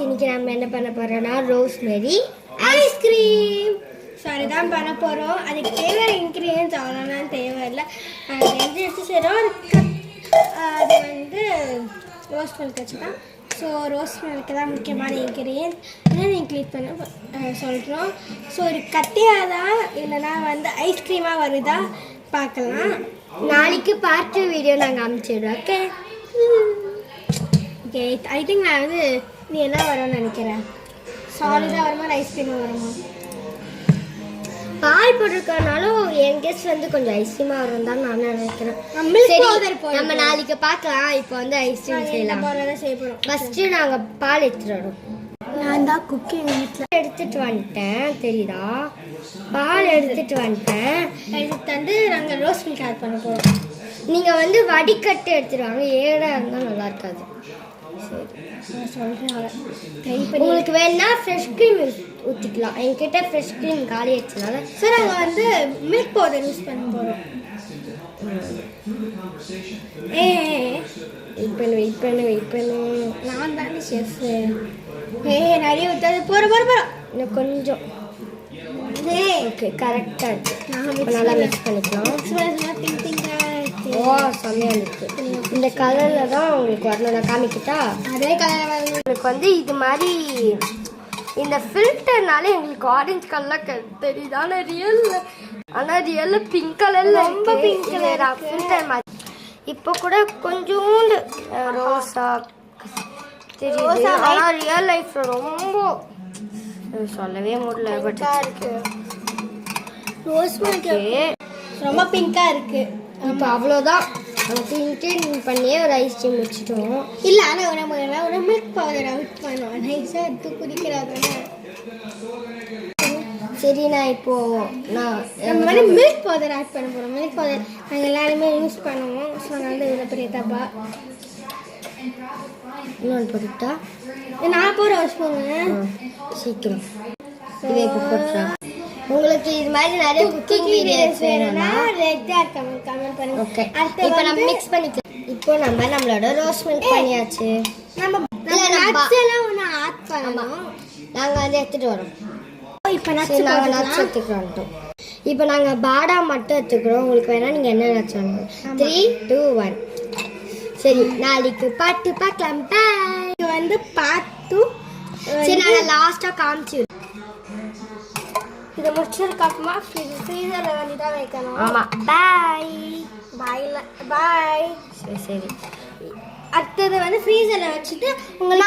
இன்னைக்கு நம்ம என்ன பண்ண போறோம்னா ரோஸ்மெரி ஐஸ்கிரீம். ஸோ அதுதான் பண்ண போகிறோம். அதுக்கு தேவையான இன்க்ரீடியன்ஸ் அவ்வளோலாம் தேவையில்லை. அது எடுத்து செய்கிறோம். அது வந்து ரோஸ் மில்க் வச்சுதான். ஸோ ரோஸ் மில்க்கு தான் முக்கியமான இன்க்ரீடியன்ஸ். நீங்கள் இன்க்ளூட் பண்ண சொல்கிறோம். ஸோ ஒரு கட்டியாக தான் இல்லைனா வந்து ஐஸ்கிரீமாக வருதா பார்க்கலாம். நாளைக்கு பார்ட் வீடியோ நாங்கள் அனுப்பிச்சிடுறோம். Okay okay. ஐ திங்க் நான் வந்து நீ என்ன வரும்னு நினைக்கிறேன். சாலிடாக வருமா ஐஸ்கிரீமாக வருமா? பால் போட்டிருக்கனாலும் என் கெஸ்ட் வந்து கொஞ்சம் ஐஸ்கிரீமா வரும் தான் நான் நினைக்கிறேன். நம்ம நாளைக்கு பார்க்கலாம். இப்போ வந்து ஐஸ்கிரீம் செய்யலாம். செய்ய போகிறோம். ஃபஸ்ட்டு நாங்கள் பால் எடுத்துகிட்டு வரோம். நான் தான் குக்கிங் வீட்டில் எடுத்துகிட்டு வந்துட்டேன். தெரியுதா? பால் எடுத்துகிட்டு வந்துட்டேன். எடுத்துட்டு வந்து நாங்கள் ரோஸ் மில்க் ஆட் பண்ண போகிறோம். நீங்கள் வந்து வடிகட்டு எடுத்துட்டு வாங்க. ஏடாக இருந்தால் நல்லா இருக்காது. உங்களுக்கு வேணா ஃப்ரெஷ் க்ரீம் ஊற்றிக்கலாம். என்கிட்ட ஃப்ரெஷ் க்ரீம் காலி ஆயிடுச்சுனால சார் நாங்கள் வந்து மில்க் பவுடர் யூஸ் பண்ண போகிறோம். வெயிட் பண்ணு. நான் தானே ஷெஃப். நிறைய ஊற்றாது. போகிறோம். இன்னும் கொஞ்சம். ஓகே கரெக்டாக இருக்குது. நல்லா மிக்ஸ் பண்ணிக்கலாம். ஓ செம்மையாக இருக்குது. இந்த கலரில் தான் உங்களுக்கு வரணும். நான் காமிக்கிட்டா? அதே கலரில் உங்களுக்கு வந்து இது மாதிரி இந்த ஃபில்டர்னால எங்களுக்கு ஆரஞ்சு கலரில் தெரியுது. ஆனால் ரியல் பிங்க் கலரில் ரொம்ப பிங்க் கலர் ஃபில்டர் மாதிரி. இப்போ கூட கொஞ்சோண்டு ரோஸா தெரியுது. ஆனால் ரியல் லைஃப்பில் ரொம்ப சொல்லவே முடியல. பட் ரோஸ் மில்க் ரொம்ப பிங்காக இருக்குது. இப்போ அவ்வளோதான். இன்க்ளூட் பண்ணியே ஒரு ஐஸ்கிரீம் வச்சுட்டோம். இல்லை ஆனால் ஒரு மில்க் பவுடர் அவுட் பண்ணுவோம். நைஸாக எடுத்து குடிக்கிறாங்க. சரி நான் இப்போது நம்ம வந்து மில்க் பவுடர் ஆட் பண்ண போகிறோம். மில்க் பவுடர் நாங்கள் எல்லாருமே யூஸ் பண்ணுவோம். ஸோ அதனால இதில் பெரிய தப்பா இன்னொன்று போட்டுட்டா நான் போகிற யூஸ் பண்ணுவேன். சீக்கிரம் இதே இப்போ போட்டுறேன். உங்களுக்கு இது மாதிரி நிறைய குக்கிங் வீடியோஸ் வேணும்னா கமெண்ட் பண்ணுங்க. ஓகே இப்போ நம்ம மிக்ஸ் பண்ணிக்கலாம். இப்போ நம்மளோட ரோஸ் மில்க் பண்ணியாச்சு. நம்ம நட்ஸ் எல்லாம் ஒன்று ஆட் பண்ணணும். நாங்கள் வந்து எடுத்துகிட்டு வரோம். இப்போ நாங்கள் நட்ஸ் எடுத்துக்கிறோம். இப்போ நாங்கள் பாதாம் மட்டும் எடுத்துக்கிறோம். உங்களுக்கு வேணால் நீங்கள் என்ன நட்ஸ் வேணும்? 3, 2, 1. சரி நாளைக்கு பாட்டு பார்க்கலாம். பாய். இது வந்து பார்த்து சரி நாங்கள் லாஸ்ட்டாக காமிச்சு இதை முடிச்சதுக்கப்புறமா ஃப்ரீசரில் வந்து தான் வைக்கணும். ஆமாம். பாய். பாய். சரி அடுத்தது வந்து ஃப்ரீசரில் வச்சுட்டு உங்களுக்கு